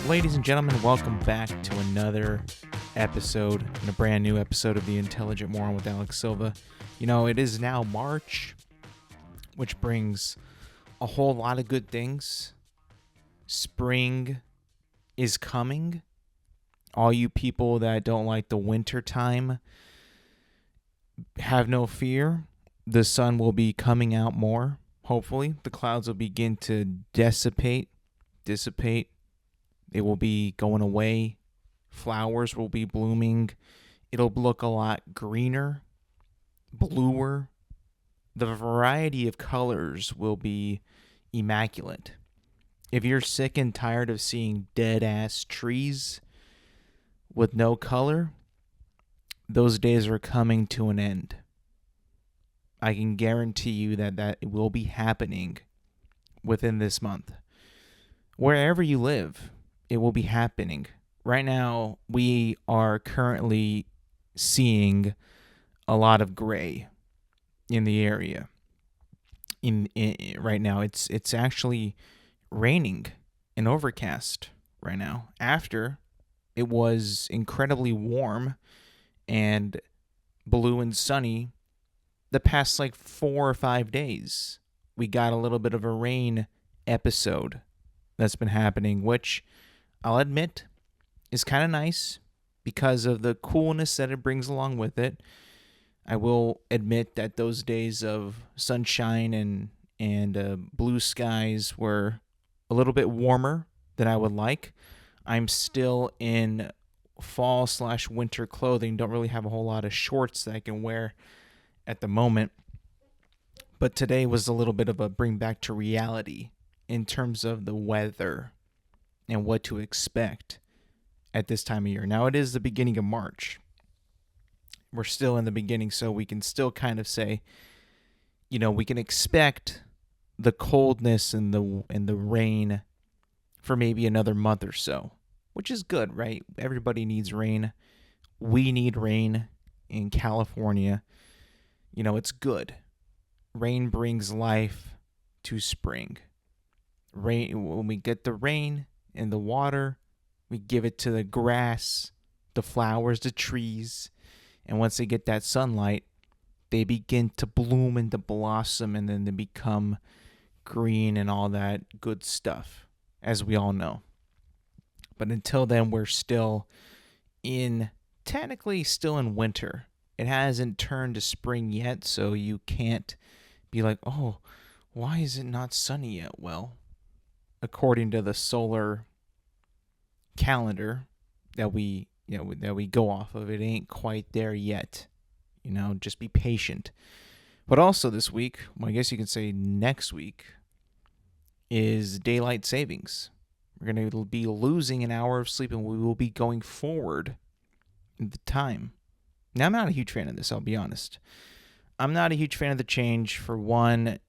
Ladies and gentlemen, welcome back to another episode, and a brand new episode of the Intelligent Moron with Alex Silva. You know, it is now March, which brings a whole lot of good things. Spring is coming. All you people that don't like the winter time, have no fear. The sun will be coming out more, hopefully. The clouds will begin to dissipate. It will be going away. Flowers will be blooming. It'll look a lot greener, bluer. The variety of colors will be immaculate. If you're sick and tired of seeing dead-ass trees with no color, those days are coming to an end. I can guarantee you that will be happening within this month. Wherever you live, it will be happening. Right now, we are currently seeing a lot of gray in the area. In right now, it's actually raining and overcast right now. After it was incredibly warm and blue and sunny the past 4 or 5 days. We got a little bit of a rain episode that's been happening, which I'll admit is kind of nice because of the coolness that it brings along with it. I will admit that those days of sunshine and blue skies were a little bit warmer than I would like. I'm still in fall/winter clothing. Don't really have a whole lot of shorts that I can wear at the moment. But today was a little bit of a bring back to reality in terms of the weather and what to expect at this time of year. Now, it is the beginning of March. We're still in the beginning, so we can still kind of say, we can expect the coldness and the rain for maybe another month or so, which is good, right? Everybody needs rain. We need rain in California. It's good. Rain brings life to spring. When we get the rain and the water, we give it to the grass, the flowers, the trees, and once they get that sunlight, they begin to bloom and to blossom, and then they become green and all that good stuff, as we all know. But until then, we're technically still in winter. It hasn't turned to spring yet, so you can't be like, oh, why is it not sunny yet? Well, according to the solar calendar that we go off of, it ain't quite there yet. Just be patient. But also this week, well, I guess you could say next week, is daylight savings. We're going to be losing an hour of sleep, and we will be going forward in the time. Now, I'm not a huge fan of this, I'll be honest. I'm not a huge fan of the change. For one,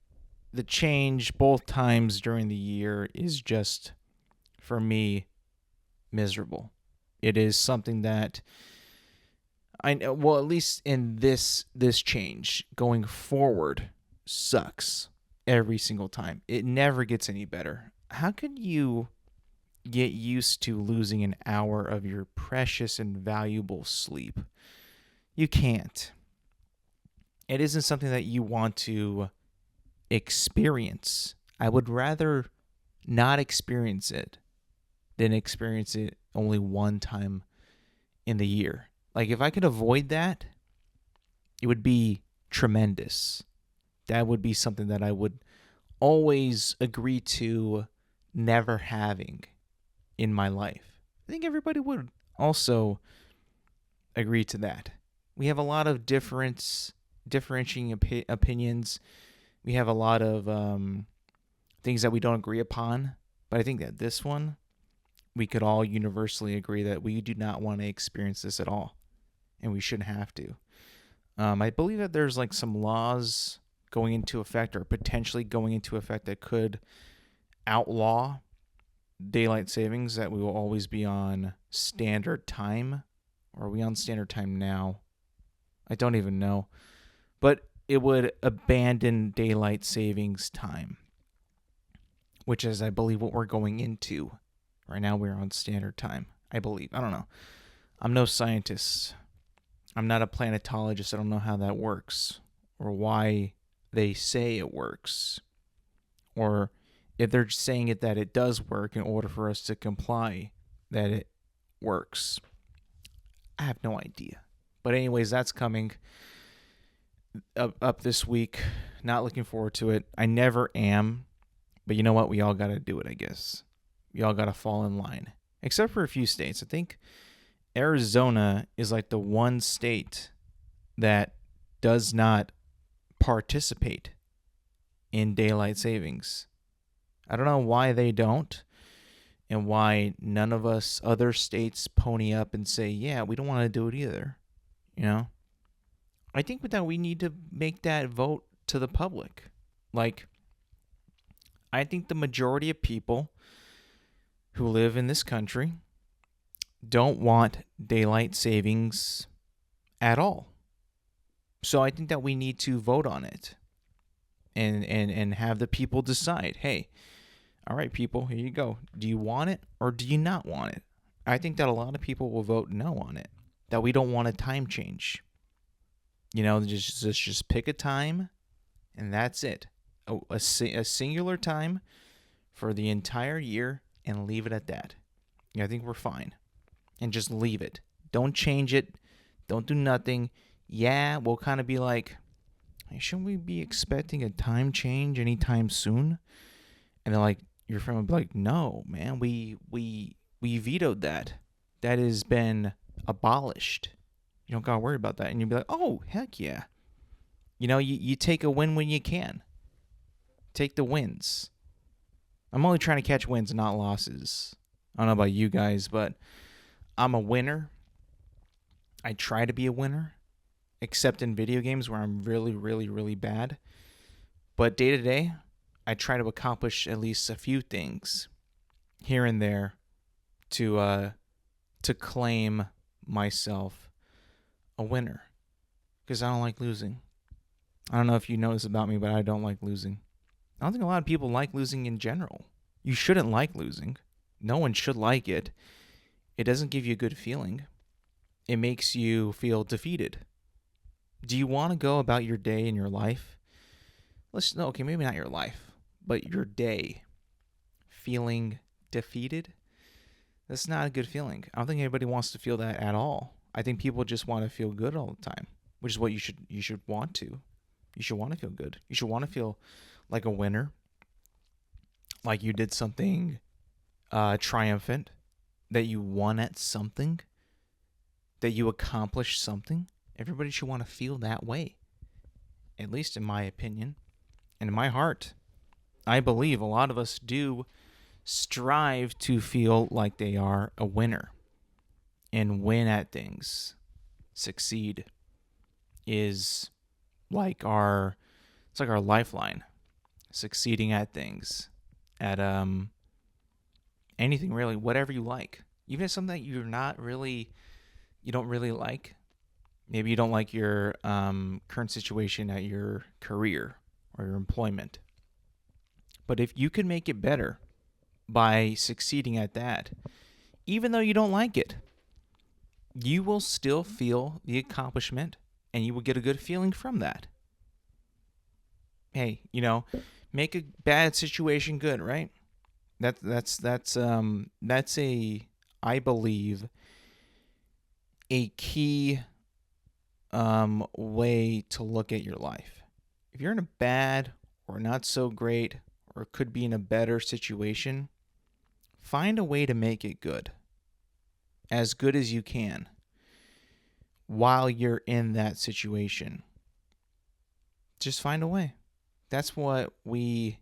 the change both times during the year is just, for me, miserable. It is something that I know, well, at least in this change going forward, sucks every single time. It never gets any better. How could you get used to losing an hour of your precious and valuable sleep? You can't. It isn't something that you want to experience. I would rather not experience it than experience it only one time in the year. If I could avoid that, it would be tremendous. That would be something that I would always agree to never having in my life. I think everybody would also agree to that. We have a lot of differentiating opinions. We have a lot of things that we don't agree upon. But I think that this one, we could all universally agree that we do not want to experience this at all. And we shouldn't have to. I believe that there's some laws going into effect or potentially going into effect that could outlaw daylight savings, that we will always be on standard time. Or are we on standard time now? I don't even know. But it would abandon daylight savings time, which is, I believe, what we're going into Right now we're on standard time, I believe. I don't know. I'm no scientist. I'm not a planetologist. I don't know how that works or why they say it works, or if they're saying it that it does work in order for us to comply that it works. I have no idea. But anyways, that's coming up this week. Not looking forward to it. I never am. But you know what? We all got to do it, I guess. We all got to fall in line. Except for a few states. I think Arizona is like the one state that does not participate in daylight savings. I don't know why they don't, and why none of us other states pony up and say, yeah, we don't want to do it either. You know? I think that we need to make that vote to the public. Like, I think the majority of people who live in this country don't want daylight savings at all. So I think that we need to vote on it and have the people decide, hey, all right, people, here you go. Do you want it or do you not want it? I think that a lot of people will vote no on it, that we don't want a time change. You know, just pick a time and that's it. A singular time for the entire year and leave it at that. I think we're fine. And just leave it. Don't change it. Don't do nothing. Yeah, we'll kind of be like, hey, shouldn't we be expecting a time change anytime soon? And they're like, your friend would be like, no, man, we vetoed that. That has been abolished. You don't gotta worry about that. And you'd be like, oh, heck yeah. You know, you take a win when you can. Take the wins. I'm only trying to catch wins, not losses. I don't know about you guys, but I'm a winner. I try to be a winner, except in video games where I'm really, really, really bad. But day to day, I try to accomplish at least a few things here and there to claim myself a winner, because I don't like losing. I don't know if you know this about me, but I don't like losing. I don't think a lot of people like losing in general. You shouldn't like losing. No one should like it. It doesn't give you a good feeling. It makes you feel defeated. Do you want to go about your day and your life? Okay, maybe not your life, but your day feeling defeated? That's not a good feeling. I don't think anybody wants to feel that at all. I think people just want to feel good all the time, which is what you should want to. You should want to feel good. You should want to feel like a winner, like you did something triumphant, that you won at something, that you accomplished something. Everybody should want to feel that way, at least in my opinion. And in my heart, I believe a lot of us do strive to feel like they are a winner and win at things. Succeed is like our lifeline. Succeeding at things, at anything really, whatever you like, even if something that you don't really like. Maybe you don't like your current situation at your career or your employment, but if you can make it better by succeeding at that, even though you don't like it, you will still feel the accomplishment and you will get a good feeling from that. Hey, make a bad situation good, right? That's I believe a key way to look at your life. If you're in a bad or not so great or could be in a better situation, find a way to make it good. As good as you can while you're in that situation. Just find a way. That's what we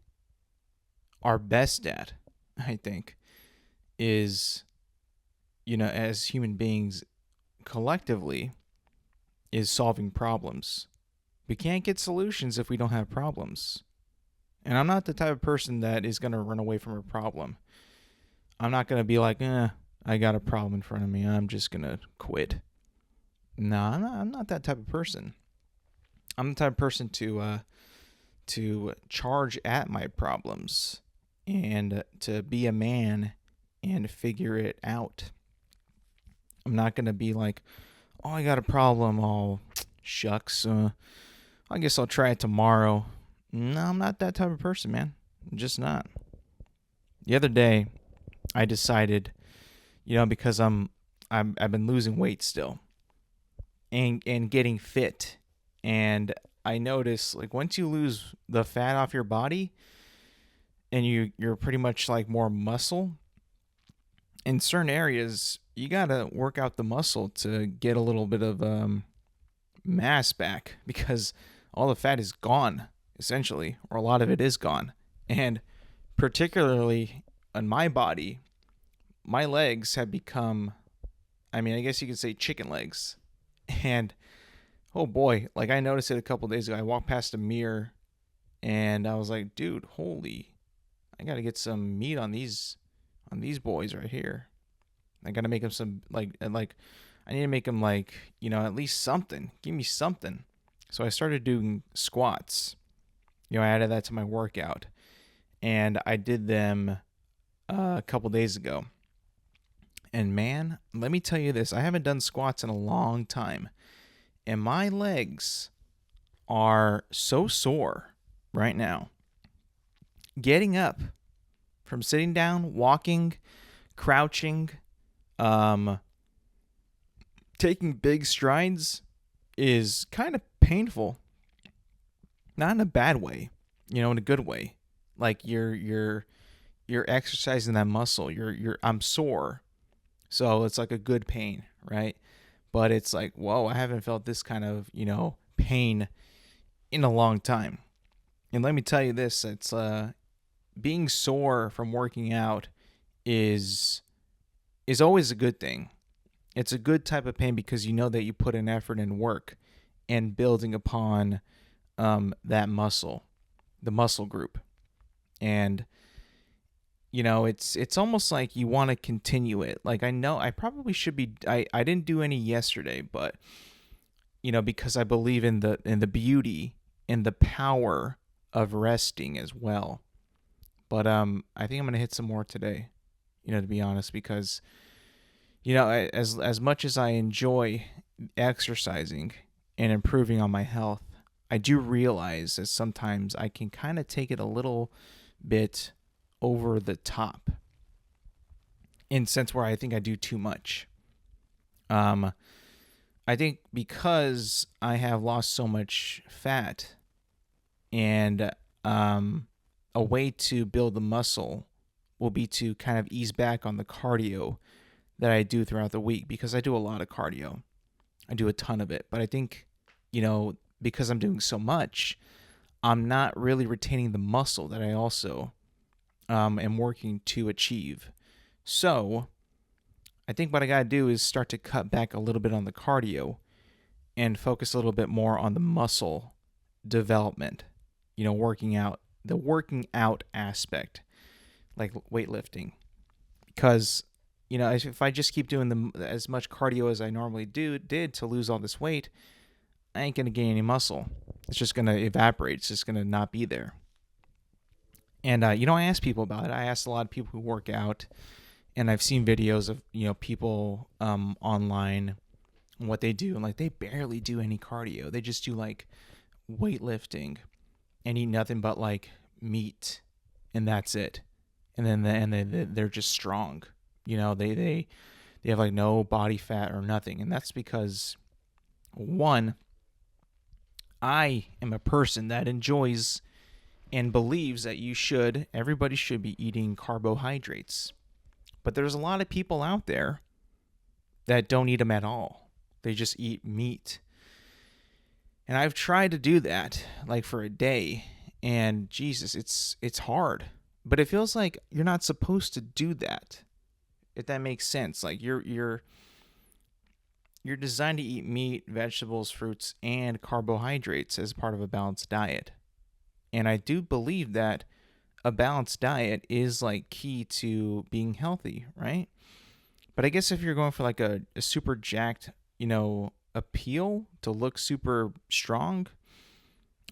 are best at, I think, is, as human beings collectively, is solving problems. We can't get solutions if we don't have problems. And I'm not the type of person that is going to run away from a problem. I'm not going to be like, I got a problem in front of me, I'm just going to quit. No, I'm not that type of person. I'm the type of person to charge at my problems and to be a man and figure it out. I'm not going to be like, oh, I got a problem. Oh, shucks. I guess I'll try it tomorrow. No, I'm not that type of person, man. I'm just not. The other day, I decided, because I've been losing weight still and getting fit. And I notice, like, once you lose the fat off your body and you're pretty much like more muscle, in certain areas, you got to work out the muscle to get a little bit of mass back, because all the fat is gone, essentially, or a lot of it is gone. And particularly on my body, my legs have become, I guess you could say chicken legs. And oh boy, like I noticed it a couple days ago. I walked past a mirror and I was like, dude, holy, I got to get some meat on these boys right here. I got to make them some like I need to make them like, at least something. Give me something. So I started doing squats. I added that to my workout, and I did them a couple days ago. And man, let me tell you this, I haven't done squats in a long time, and my legs are so sore right now. Getting up from sitting down, walking, crouching, taking big strides is kind of painful. Not in a bad way, in a good way. Like you're exercising that muscle. I'm sore. So it's like a good pain, right? But it's like, whoa, I haven't felt this kind of, pain in a long time. And let me tell you this, it's being sore from working out is always a good thing. It's a good type of pain because you know that you put in effort and work and building upon that muscle, the muscle group. And it's almost like you want to continue it. Like I know I probably should be. I didn't do any yesterday, but because I believe in the beauty and the power of resting as well. But I think I'm gonna hit some more today. To be honest, because as much as I enjoy exercising and improving on my health, I do realize that sometimes I can kind of take it a little bit over the top in a sense where I think I do too much. I think because I have lost so much fat, and a way to build the muscle will be to kind of ease back on the cardio that I do throughout the week, because I do a lot of cardio. I do a ton of it. But I think, because I'm doing so much, I'm not really retaining the muscle that I also am working to achieve. So I think what I got to do is start to cut back a little bit on the cardio and focus a little bit more on the muscle development, working out, the working out aspect, like weightlifting. Because, if I just keep doing as much cardio as I normally did to lose all this weight, I ain't going to gain any muscle. It's just going to evaporate. It's just going to not be there. And, I asked people about it. I asked a lot of people who work out, and I've seen videos of, people online and what they do. And, like, they barely do any cardio. They just do, like, weightlifting and eat nothing but, like, meat, and that's it. And then they're just strong. They have, like, no body fat or nothing. And that's because, one, I am a person that enjoys and believes that everybody should be eating carbohydrates. But there's a lot of people out there that don't eat them at all. They just eat meat. And I've tried to do that, like, for a day, and Jesus, it's hard. But it feels like you're not supposed to do that, if that makes sense. Like, you're designed to eat meat, vegetables, fruits, and carbohydrates as part of a balanced diet. And I do believe that a balanced diet is, like, key to being healthy, right? But I guess if you're going for, like, a super jacked, appeal to look super strong,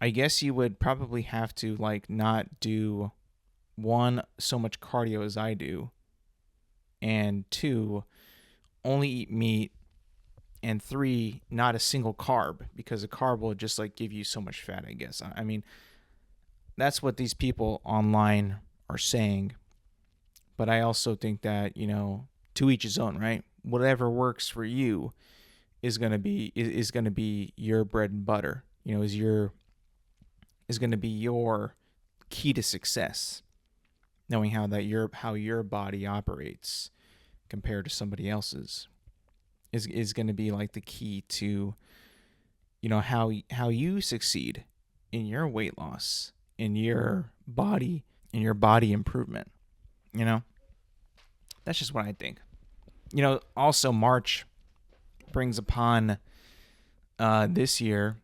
I guess you would probably have to, like, not do so much cardio as I do, and 2, only eat meat, and 3, not a single carb, because a carb will just like give you so much fat, I guess. I mean, that's what these people online are saying. But I also think that, to each his own, right? Whatever works for you is going to be your bread and butter. Is going to be your key to success. Knowing how your body operates compared to somebody else's is going to be like the key to how you succeed in your weight loss, in your body improvement. That's just what I think. Also March brings upon this year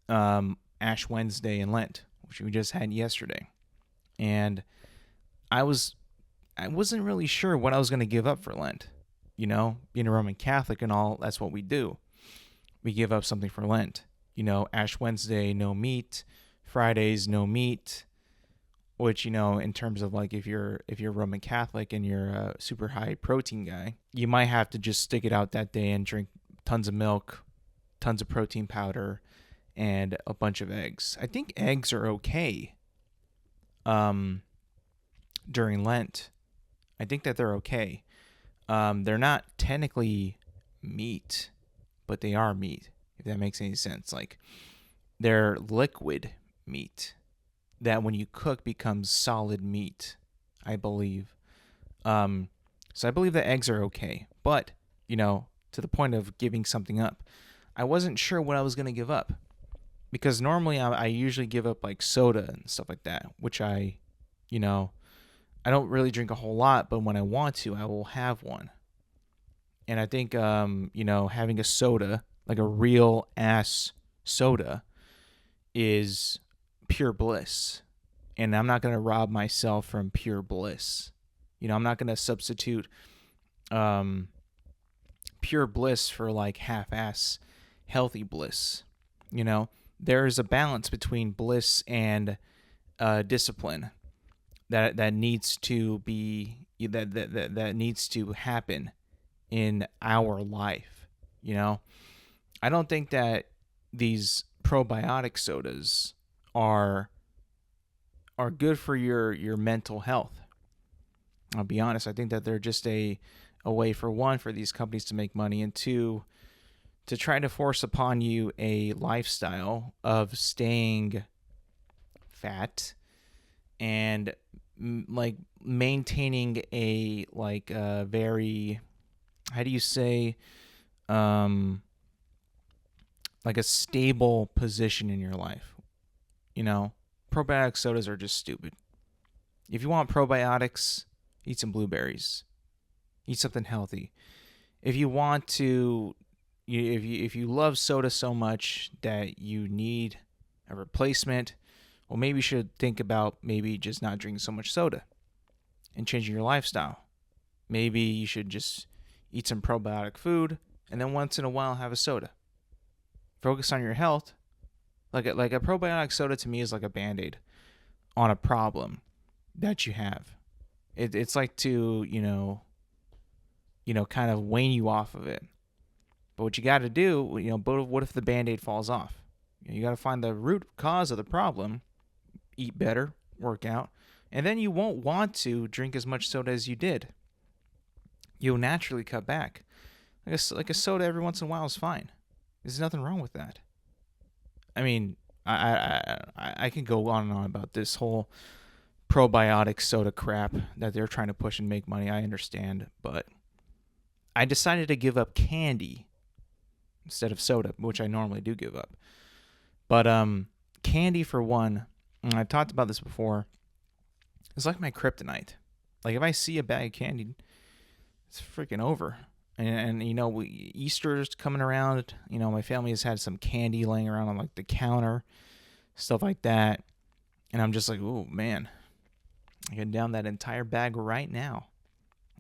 Ash Wednesday and Lent, which we just had yesterday. And I wasn't really sure what I was going to give up for Lent. Being a Roman Catholic and all, that's what we do. We give up something for Lent. Ash Wednesday, no meat. Fridays, no meat. Which, in terms of like if you're Roman Catholic and you're a super high protein guy, you might have to just stick it out that day and drink tons of milk, tons of protein powder, and a bunch of eggs. I think eggs are okay during Lent. I think that they're okay. They're not technically meat, but they are meat, if that makes any sense. Like, they're liquid meat that when you cook becomes solid meat, I believe. So I believe that eggs are okay. But, to the point of giving something up, I wasn't sure what I was going to give up. Because normally I usually give up like soda and stuff like that, which I don't really drink a whole lot, but when I want to, I will have one. And I think, having a soda, like a real ass soda, is pure bliss. And I'm not going to rob myself from pure bliss. I'm not going to substitute pure bliss for like half-ass healthy bliss. There's a balance between bliss and discipline that needs to be that needs to happen in our life. I don't think that these probiotic sodas are good for your mental health. I'll be honest. I think that they're just a way for these companies to make money, and two, to try to force upon you a lifestyle of staying fat and like maintaining a very, how do you say, like a stable position in your life. Probiotic sodas are just stupid. If you want probiotics, eat some blueberries. Eat something healthy. If you want to, if you love soda so much that you need a replacement, well, maybe you should think about maybe just not drinking so much soda and changing your lifestyle. Maybe you should just eat some probiotic food and then once in a while have a soda. Focus on your health. Like a probiotic soda to me is like a Band-Aid on a problem that you have. It's like to, kind of wane you off of it. But what you got to do, but what if the Band-Aid falls off? You got to find the root cause of the problem, eat better, work out, and then you won't want to drink as much soda as you did. You'll naturally cut back. Like a soda every once in a while is fine. There's nothing wrong with that. I mean, I can go on and on about this whole probiotic soda crap that they're trying to push and make money. I understand, but I decided to give up candy instead of soda, which I normally do give up. But candy, for one, and I talked about this before, it's like my kryptonite. Like if I see a bag of candy, it's freaking over. And Easter's coming around. My family has had some candy laying around on like the counter, stuff like that. And I'm just like, oh man, I can down that entire bag right now.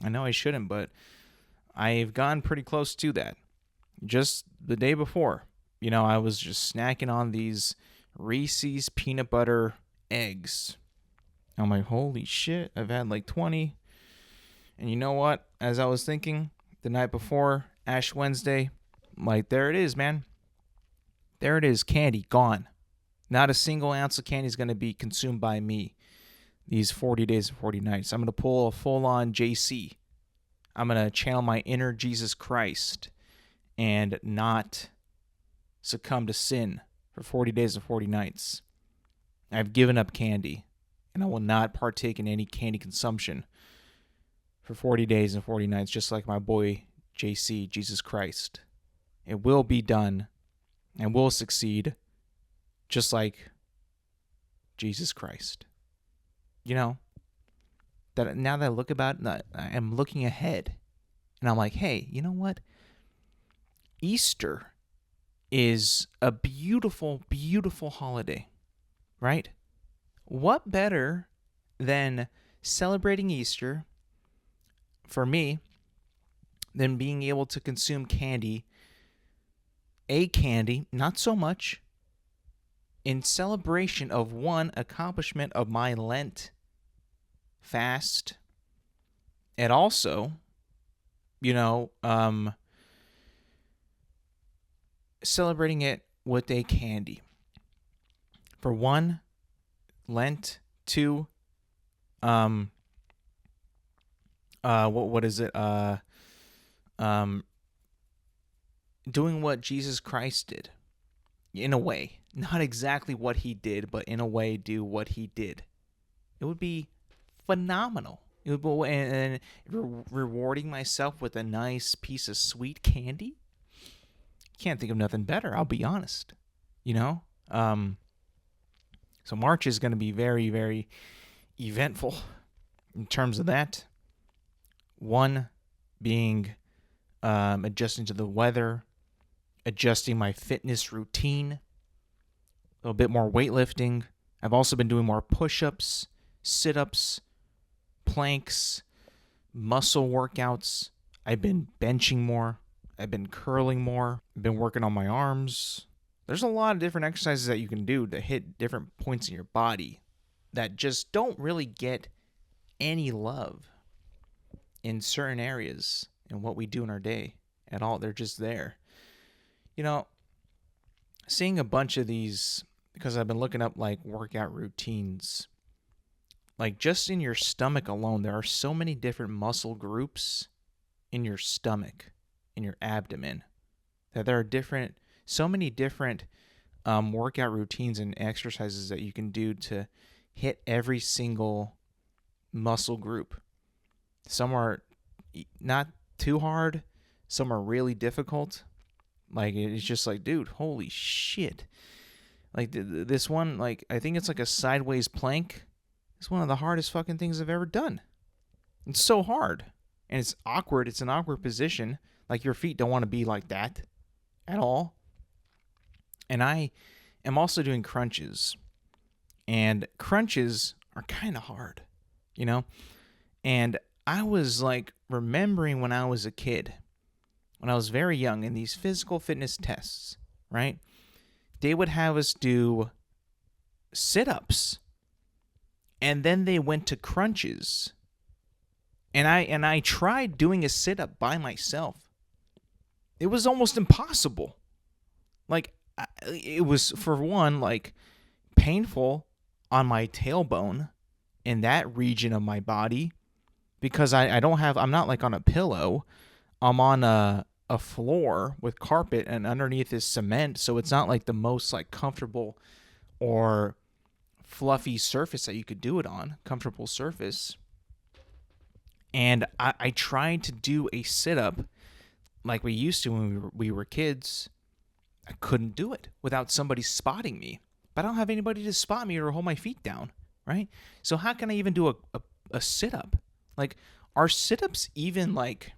I know I shouldn't, but I've gotten pretty close to that. Just the day before, I was just snacking on these Reese's peanut butter eggs. I'm like, holy shit, I've had like 20. And you know what? As I was thinking the night before Ash Wednesday, like, there it is, man. There it is, candy gone. Not a single ounce of candy is going to be consumed by me these 40 days and 40 nights. I'm going to pull a full-on JC. I'm going to channel my inner Jesus Christ and not succumb to sin for 40 days and 40 nights. I've given up candy, and I will not partake in any candy consumption for 40 days and 40 nights, just like my boy JC, Jesus Christ. It will be done and will succeed, just like Jesus Christ. You know, that now that I look about it, I'm looking ahead, and I'm like, hey, you know what? Easter is a beautiful, beautiful holiday, right? What better than celebrating Easter for me than being able to consume candy, not so much, in celebration of one accomplishment of my Lent fast, and also, celebrating it with a candy. For one, Lent. Two, what is it? Doing what Jesus Christ did, in a way. Not exactly what he did, but in a way, do what he did. It would be phenomenal. It would be, and rewarding myself with a nice piece of sweet candy. Can't think of nothing better. I'll be honest. So March is going to be very, very eventful in terms of that. One being adjusting to the weather, adjusting my fitness routine, a little bit more weightlifting. I've also been doing more push-ups, sit-ups, planks, muscle workouts. I've been benching more. I've been curling more. I've been working on my arms. There's a lot of different exercises that you can do to hit different points in your body that just don't really get any love in certain areas in what we do in our day at all. They're just there. Seeing a bunch of these, because I've been looking up like workout routines, like just in your stomach alone, there are so many different muscle groups in your stomach, in your abdomen, that there are so many different workout routines and exercises that you can do to hit every single muscle group. Some are not too hard. Some are really difficult. Like, it's just like, dude, holy shit. Like, this one, like, I think it's like a sideways plank. It's one of the hardest fucking things I've ever done. It's so hard. And it's awkward. It's an awkward position. Like, your feet don't want to be like that at all. And I am also doing crunches. And crunches are kind of hard, And I was, like, remembering when I was a kid, when I was very young, in these physical fitness tests, right? They would have us do sit-ups. And then they went to crunches. And I tried doing a sit-up by myself. It was almost impossible. Like, it was, for one, like, painful on my tailbone in that region of my body, because I'm not like on a pillow. I'm on a floor with carpet, and underneath is cement, so it's not like the most like comfortable or fluffy surface that you could do it on, comfortable surface. And I tried to do a sit-up like we used to when we were kids. I couldn't do it without somebody spotting me. But I don't have anybody to spot me or hold my feet down, right? So how can I even do a sit-up? Like, are sit-ups even like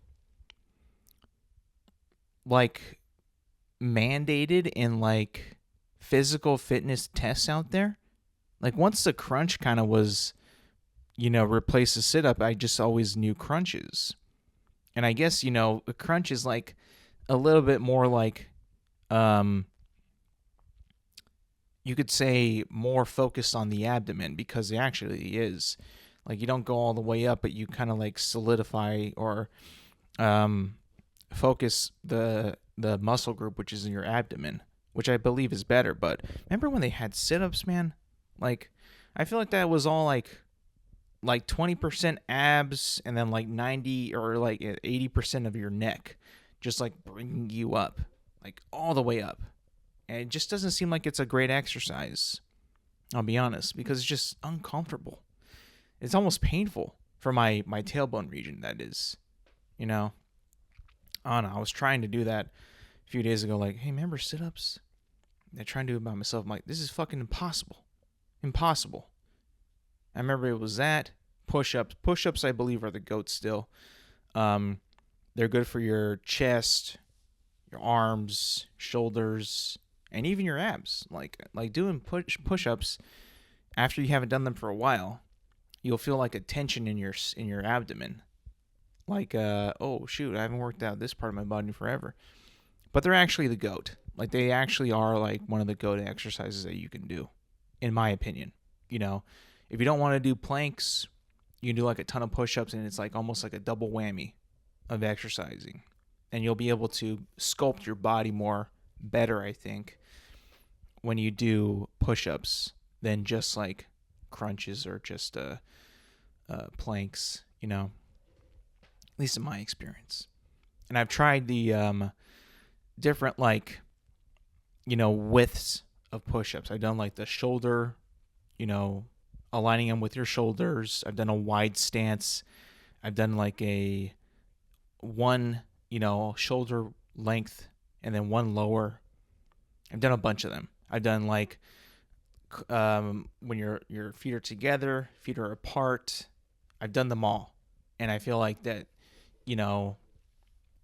mandated in like physical fitness tests out there? Like, once the crunch kind of was, replace the sit-up, I just always knew crunches. And I guess, a crunch is like a little bit more like, you could say more focused on the abdomen, because it actually is. Like you don't go all the way up, but you kind of like solidify or um, focus the muscle group which is in your abdomen, which I believe is better. But remember when they had sit-ups, man? Like I feel like that was all like 20% abs and then like 90 or like 80% of your neck, just like bringing you up, like all the way up. And it just doesn't seem like it's a great exercise. I'll be honest, because it's just uncomfortable. It's almost painful for my tailbone region. That is, you know. I don't know. I was trying to do that a few days ago. Like, hey, remember sit-ups? I try and do it by myself. I'm like, this is fucking impossible. Impossible. I remember it was that push-ups. Push-ups, I believe, are the goat still. Um, they're good for your chest, your arms, shoulders, and even your abs. Like doing push-ups after you haven't done them for a while, you'll feel like a tension in your abdomen. Like, oh shoot, I haven't worked out this part of my body forever. But they're actually the goat. Like they actually are like one of the goat exercises that you can do, in my opinion. You know, if you don't want to do planks, you can do like a ton of push-ups, and it's like almost like a double whammy of exercising, and you'll be able to sculpt your body more better, I think, when you do push-ups than just like crunches or just planks. You know, at least in my experience. And I've tried the different like widths of push-ups. I've done like the shoulder, aligning them with your shoulders. I've done a wide stance. I've done like a one, shoulder length and then one lower. I've done a bunch of them. I've done like when your feet are together, feet are apart. I've done them all, and I feel like that,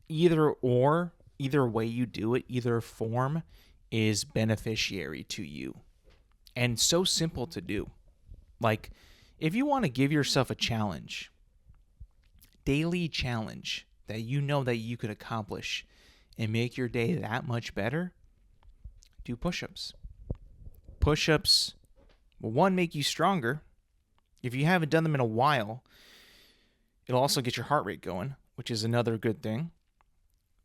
either way you do it, either form is beneficiary to you, and so simple to do. Like, if you want to give yourself a challenge, daily challenge that you know that you could accomplish and make your day that much better, do push-ups. Push-ups will, one, make you stronger. If you haven't done them in a while, it'll also get your heart rate going, which is another good thing.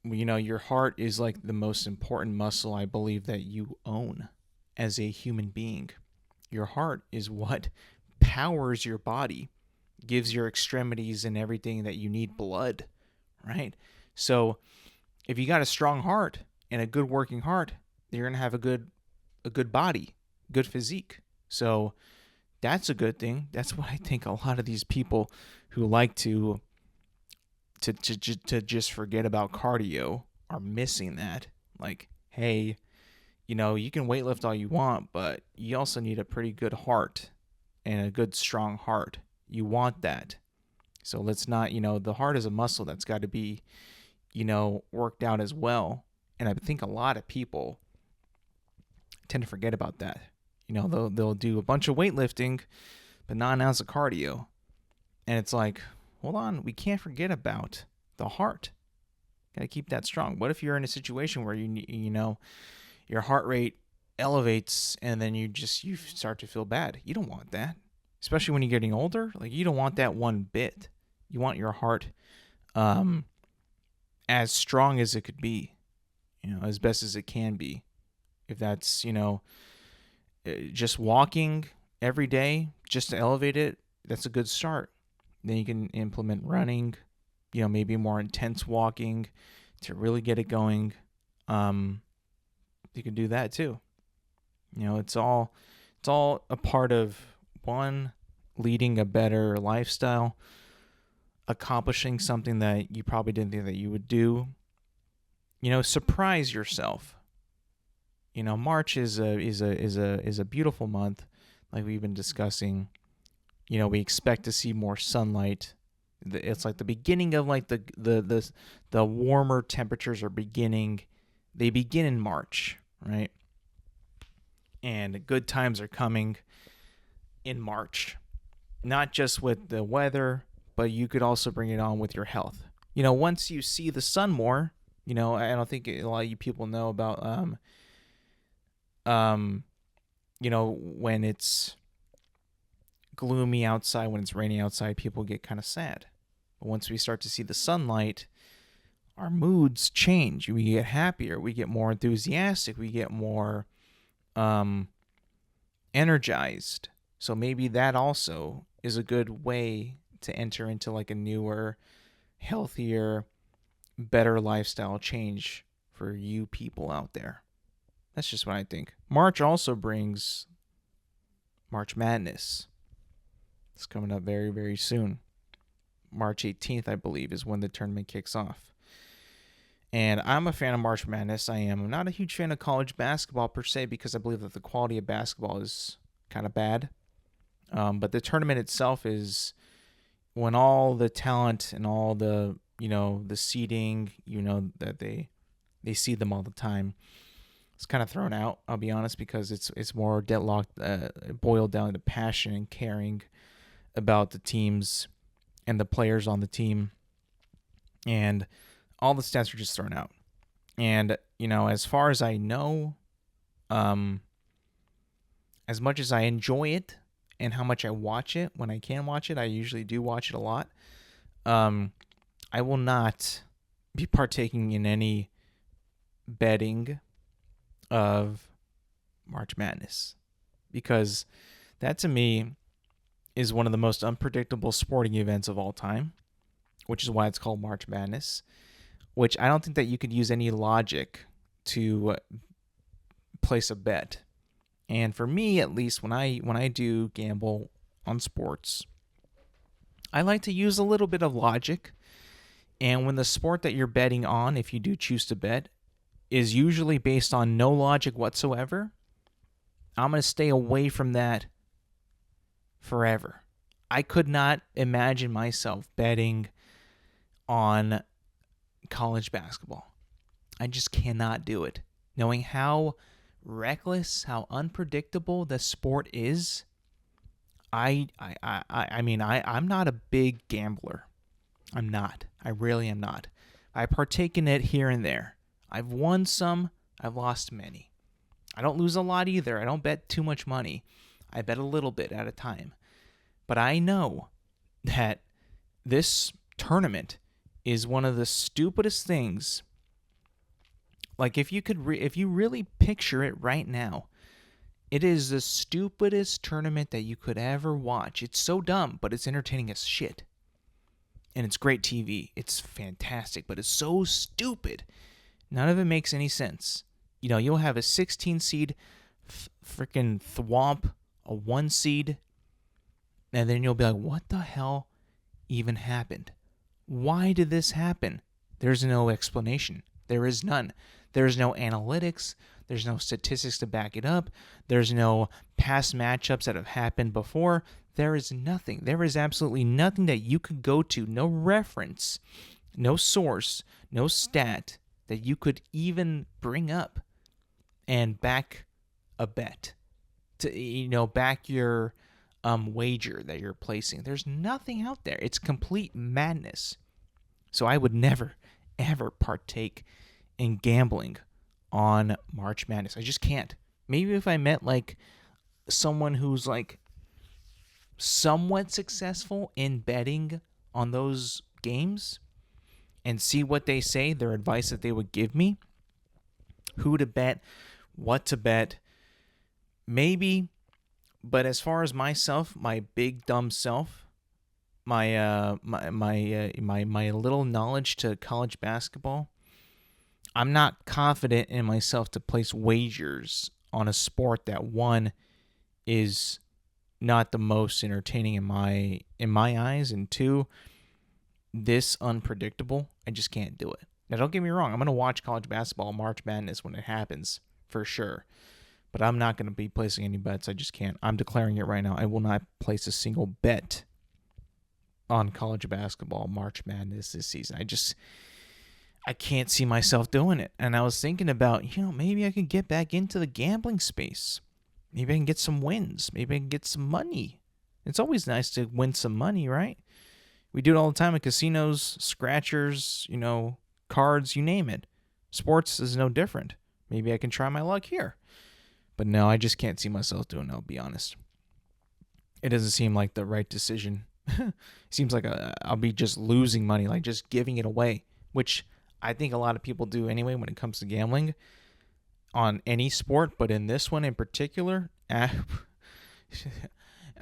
Your heart is like the most important muscle I believe that you own as a human being. Your heart is what powers your body, gives your extremities and everything that you need blood, right? So if you got a strong heart and a good working heart, you're going to have a good body, good physique. So that's a good thing. That's what I think a lot of these people who like to just forget about cardio are missing that. Like, hey, you can weightlift all you want, but you also need a pretty good heart and a good strong heart. You want that. So let's not, the heart is a muscle that's got to be, worked out as well. And I think a lot of people tend to forget about that. They'll do a bunch of weightlifting, but not an ounce of cardio. And it's like, hold on, we can't forget about the heart. Got to keep that strong. What if you're in a situation where your heart rate elevates and then you start to feel bad? You don't want that, especially when you're getting older. Like, you don't want that one bit. You want your heart as strong as it could be, as best as it can be. If that's just walking every day just to elevate it, that's a good start. Then you can implement running, maybe more intense walking to really get it going. You can do that too. It's all a part of, one, leading a better lifestyle, accomplishing something that you probably didn't think that you would do. Surprise yourself. March is a beautiful month, like we've been discussing. We expect to see more sunlight. It's like the beginning of like the warmer temperatures are beginning. They begin in March, right? And good times are coming in March, not just with the weather, but you could also bring it on with your health. Once you see the sun more, I don't think a lot of you people know about when it's gloomy outside, when it's raining outside, people get kind of sad. But once we start to see the sunlight, our moods change. We get happier. We get more enthusiastic. We get more energized. So maybe that also is a good way to enter into like a newer, healthier, better lifestyle change for you people out there. That's just what I think. March also brings March Madness. It's coming up very, very soon. March 18th, I believe, is when the tournament kicks off. And I'm a fan of March Madness. I am. I'm not a huge fan of college basketball per se because I believe that the quality of basketball is kind of bad. But the tournament itself is when all the talent and all the, the seeding, that they seed them all the time. It's kind of thrown out, I'll be honest, because it's more deadlocked, boiled down to passion and caring about the teams and the players on the team. And all the stats are just thrown out. And, as far as I know, as much as I enjoy it and how much I watch it, when I can watch it, I usually do watch it a lot. I will not be partaking in any betting of March Madness, because that to me is one of the most unpredictable sporting events of all time, which is why it's called March Madness, which I don't think that you could use any logic to place a bet. And for me, at least, when I do gamble on sports, I like to use a little bit of logic. And when the sport that you're betting on, if you do choose to bet, is usually based on no logic whatsoever, I'm going to stay away from that forever. I could not imagine myself betting on college basketball. I just cannot do it. Knowing how reckless, how unpredictable the sport is, I'm not a big gambler. I'm not. I really am not. I partake in it here and there. I've won some, I've lost many. I don't lose a lot either. I don't bet too much money. I bet a little bit at a time. But I know that this tournament is one of the stupidest things. Like, if you really picture it right now, it is the stupidest tournament that you could ever watch. It's so dumb, but it's entertaining as shit. And it's great TV. It's fantastic, but it's so stupid. None of it makes any sense. You'll have a 16 seed freaking thwomp a 1 seed, and then you'll be like, what the hell even happened? Why did this happen? There's no explanation. There is none. There's no analytics. There's no statistics to back it up. There's no past matchups that have happened before. There is nothing. There is absolutely nothing that you could go to. No reference, no source, no stat that you could even bring up and back a bet, to back your wager that you're placing. There's nothing out there. It's complete madness. So I would never, ever partake in gambling on March Madness. I just can't. Maybe if I met like someone who's like somewhat successful in betting on those games, and see what they say, their advice that they would give me, who to bet, what to bet, maybe. But as far as myself, my big dumb self, my little knowledge to college basketball, I'm not confident in myself to place wagers on a sport that, one, is not the most entertaining in my eyes, and two, this unpredictable. I just can't do it. Now, don't get me wrong. I'm going to watch college basketball March Madness when it happens, for sure. But I'm not going to be placing any bets. I just can't. I'm declaring it right now. I will not place a single bet on college basketball March Madness this season. I can't see myself doing it. And I was thinking about, maybe I could get back into the gambling space. Maybe I can get some wins. Maybe I can get some money. It's always nice to win some money, right? We do it all the time at casinos, scratchers, cards, you name it. Sports is no different. Maybe I can try my luck here. But no, I just can't see myself doing it, I'll be honest. it doesn't seem like the right decision. It seems like I'll be just losing money, like just giving it away, which I think a lot of people do anyway when it comes to gambling on any sport, but in this one in particular, I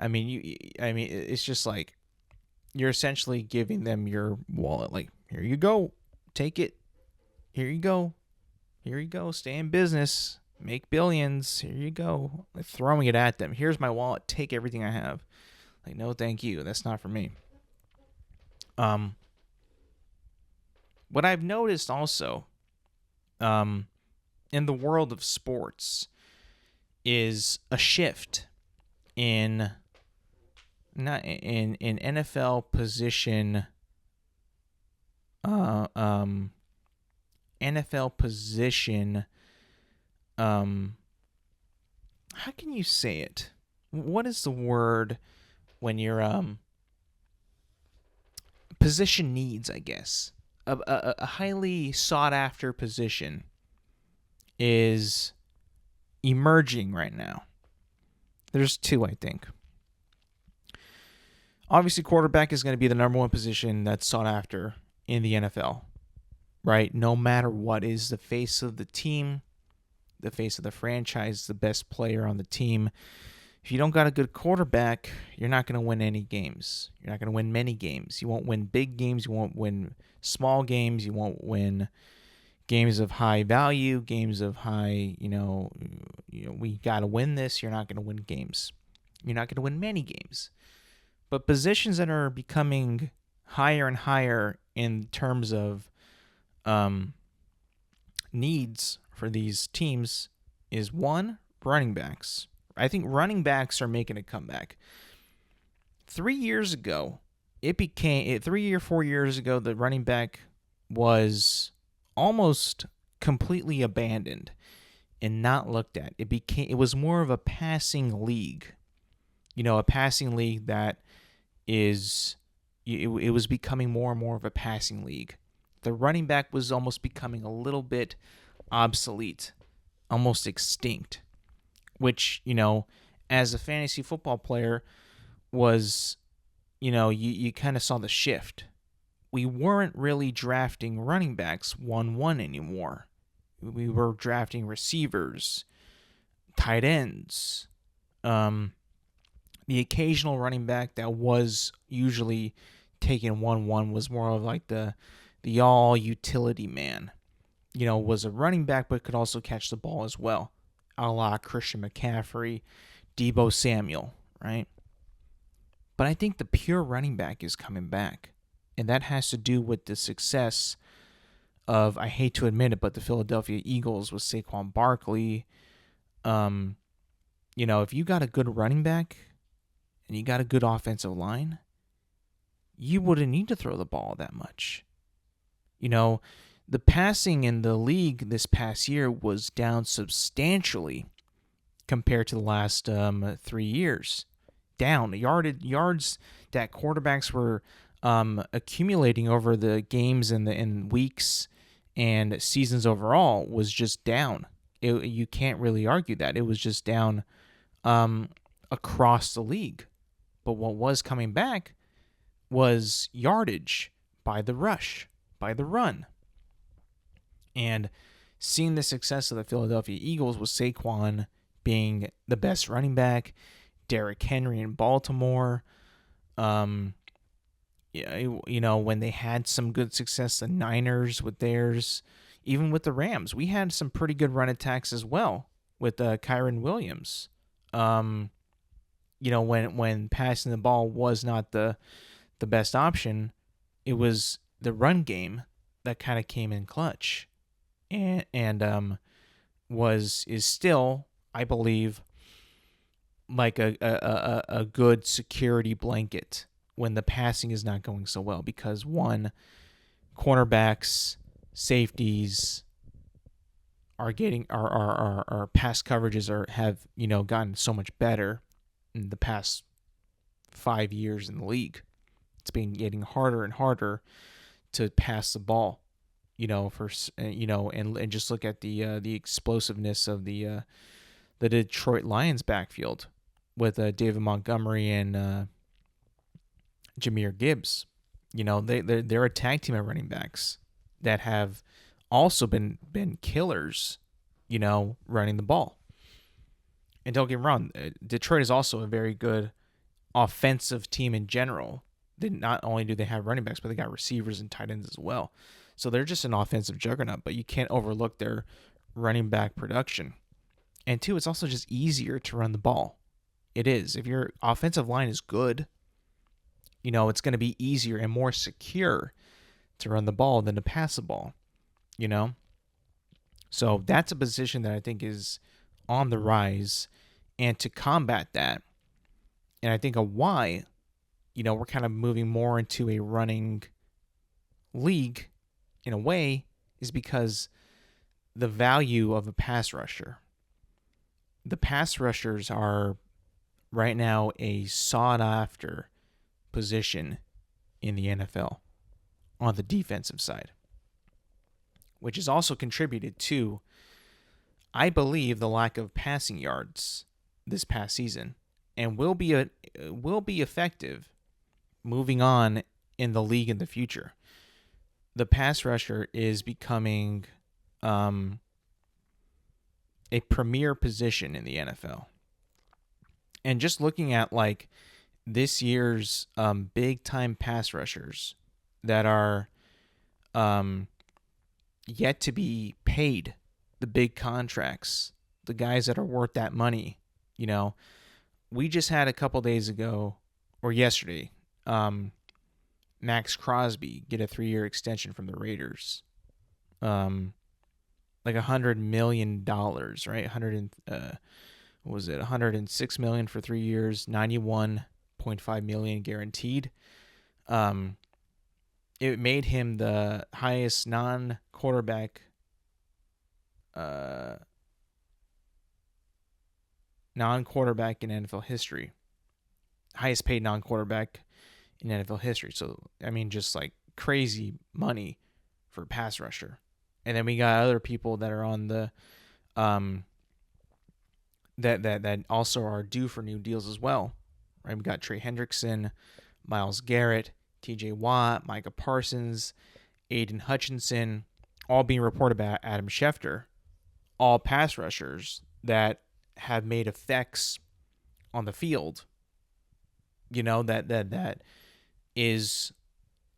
mean, it's just like you're essentially giving them your wallet. Like, here you go, take it. Here you go. Here you go. Stay in business. Make billions. Here you go. Like, throwing it at them. Here's my wallet. Take everything I have. Like, no, thank you. That's not for me. What I've noticed also, in the world of sports, is a shift in not in NFL position. NFL position. How can you say it? What is the word when you're position needs? I guess a highly sought after position is emerging right now. There's two, I think. Obviously, quarterback is going to be the number one position that's sought after in the NFL, right? No matter what, is the face of the team, the face of the franchise, the best player on the team. If you don't got a good quarterback, you're not going to win any games. You're not going to win many games. You won't win big games. You won't win small games. You won't win games of high value, games of high, we got to win this. You're not going to win games. You're not going to win many games. But positions that are becoming higher and higher in terms of needs for these teams is one, running backs. I think running backs are making a comeback. 3 years ago, 3 or 4 years ago, the running back was almost completely abandoned and not looked at. It was more of a passing league. A passing league that it was becoming more and more of a passing league. The running back was almost becoming a little bit obsolete, almost extinct, which, as a fantasy football player was, you kind of saw the shift. We weren't really drafting running backs 1-1 anymore. We were drafting receivers, tight ends, the occasional running back that was usually taken 1-1 was more of like the all utility man. Was a running back but could also catch the ball as well, a la Christian McCaffrey, Deebo Samuel, right? But I think the pure running back is coming back. And that has to do with the success of, I hate to admit it, but the Philadelphia Eagles with Saquon Barkley. If you got a good running back and you got a good offensive line, you wouldn't need to throw the ball that much. The passing in the league this past year was down substantially compared to the last 3 years. Down. Yards that quarterbacks were accumulating over the games and weeks and seasons overall was just down. You can't really argue that. It was just down across the league. But what was coming back was yardage by the rush, by the run. And seeing the success of the Philadelphia Eagles with Saquon being the best running back, Derrick Henry in Baltimore, when they had some good success, the Niners with theirs, even with the Rams, we had some pretty good run attacks as well with Kyren Williams. When passing the ball was not the best option, it was the run game that kind of came in clutch, and is still, I believe, like a good security blanket when the passing is not going so well, because one, cornerbacks, safeties are getting our pass coverages have gotten so much better in the past 5 years in the league. It's been getting harder and harder to pass the ball, and just look at the explosiveness of the Detroit Lions backfield. with David Montgomery and Jahmyr Gibbs. They're a tag team of running backs that have also been killers, running the ball. And don't get me wrong, Detroit is also a very good offensive team in general. They not only do they have running backs, but they got receivers and tight ends as well. So they're just an offensive juggernaut, but you can't overlook their running back production. And two, it's also just easier to run the ball. It is. If your offensive line is good, it's going to be easier and more secure to run the ball than to pass the ball, you know? So that's a position that I think is on the rise. And to combat that, and I think why, we're kind of moving more into a running league in a way, is because the value of a pass rusher. The pass rushers are right now a sought after position in the NFL on the defensive side, which has also contributed to, I believe, the lack of passing yards this past season, and will be effective moving on in the league in the future. The pass rusher is becoming a premier position in the NFL. And just looking at like this year's big time pass rushers that are yet to be paid the big contracts, the guys that are worth that money, we just had a couple days ago or yesterday, Max Crosby get a 3-year extension from the Raiders. Like $100 million, right? What was it? $106 million for 3 years, $91.5 million guaranteed. It made him the highest non-quarterback in NFL history. Highest paid non-quarterback in NFL history. So, I mean, just like crazy money for a pass rusher. And then we got other people that are on the that also are due for new deals as well. Right? We got Trey Hendrickson, Myles Garrett, TJ Watt, Micah Parsons, Aiden Hutchinson, all being reported by Adam Schefter, all pass rushers that have made effects on the field. That is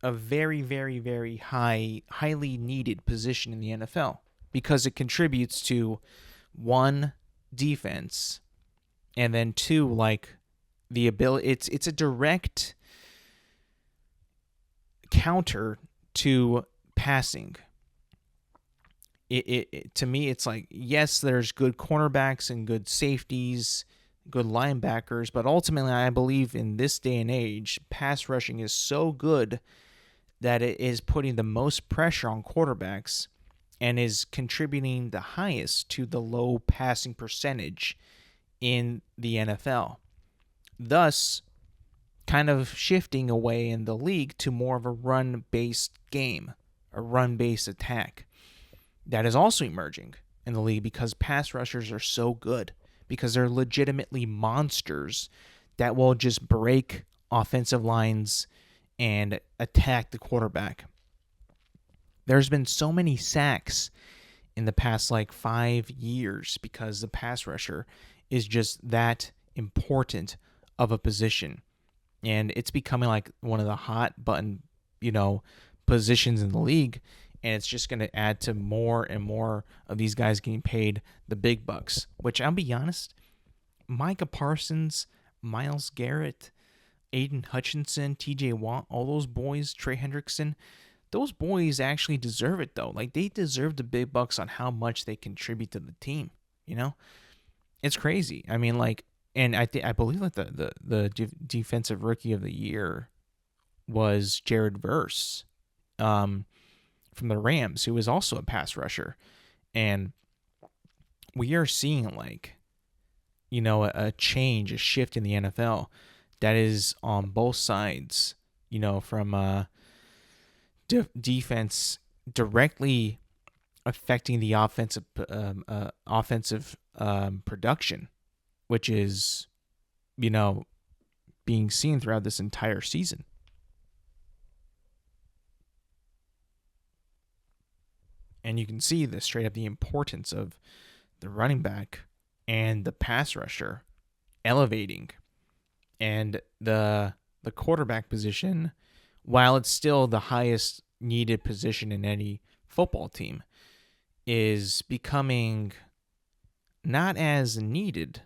a very, very, very highly needed position in the NFL, because it contributes to, one, defense, and then two, like the ability. It's a direct counter to passing. It to me, it's like, yes, there's good cornerbacks and good safeties, good linebackers, but ultimately, I believe in this day and age, pass rushing is so good that it is putting the most pressure on quarterbacks and is contributing the highest to the low passing percentage in the NFL. Thus, kind of shifting away in the league to more of a run-based game, a run-based attack. That is also emerging in the league because pass rushers are so good, because they're legitimately monsters that will just break offensive lines and attack the quarterback. There's been so many sacks in the past 5 years because the pass rusher is just that important of a position. And it's becoming like one of the hot button, positions in the league. And it's just going to add to more and more of these guys getting paid the big bucks, which, I'll be honest, Micah Parsons, Myles Garrett, Aiden Hutchinson, TJ Watt, all those boys, Trey Hendrickson, those boys actually deserve it, though. They deserve the big bucks on how much they contribute to the team, It's crazy. I mean, and I believe the defensive rookie of the year was Jared Verse from the Rams, who is also a pass rusher. And we are seeing a change, a shift in the NFL that is on both sides, from defense directly affecting the offensive production, which is you know, being seen throughout this entire season. And you can see the straight up the importance of the running back and the pass rusher elevating, and the quarterback position, while it's still the highest needed position in any football team, is becoming not as needed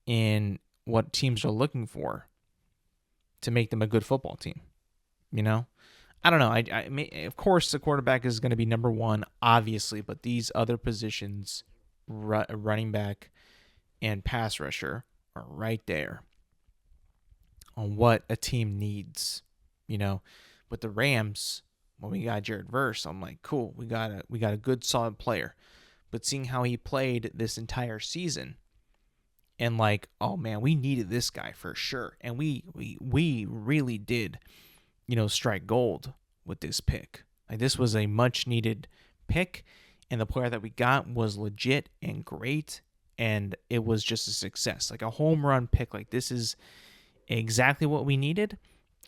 in what teams are looking for to make them a good football team. You know, I don't know. Of course, the quarterback is going to be number one, obviously, but these other positions, running back and pass rusher, are right there on what a team needs. You know, with the Rams, when we got Jared Verse, I'm like, cool, we got a good solid player. But seeing how he played this entire season, and like, oh man, we needed this guy for sure, and we really did, strike gold with this pick. Like, this was a much needed pick, and the player that we got was legit and great, and it was just a success. Like a home run pick. Like, this is exactly what we needed,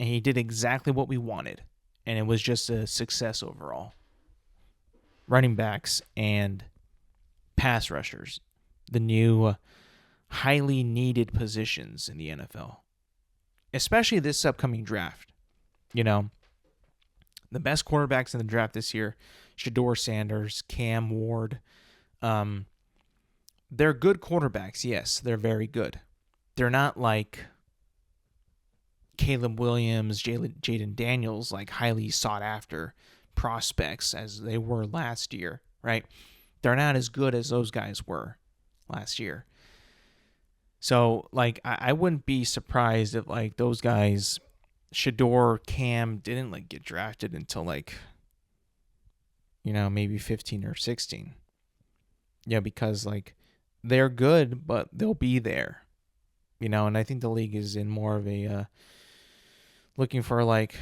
and he did exactly what we wanted, and it was just a success overall. Running backs and pass rushers, the new highly needed positions in the NFL, especially this upcoming draft. The best quarterbacks in the draft this year, Shedeur Sanders, Cam Ward, they're good quarterbacks. Yes, they're very good. They're not like Caleb Williams, Jaden Daniels, like highly sought after prospects as they were last year, right? They're not as good as those guys were last year. So, like, I wouldn't be surprised if, like, those guys, Shedeur, Cam, didn't, like, get drafted until, like, maybe 15 or 16. Yeah, because, like, they're good, but they'll be there. And I think the league is in more of a looking for, like,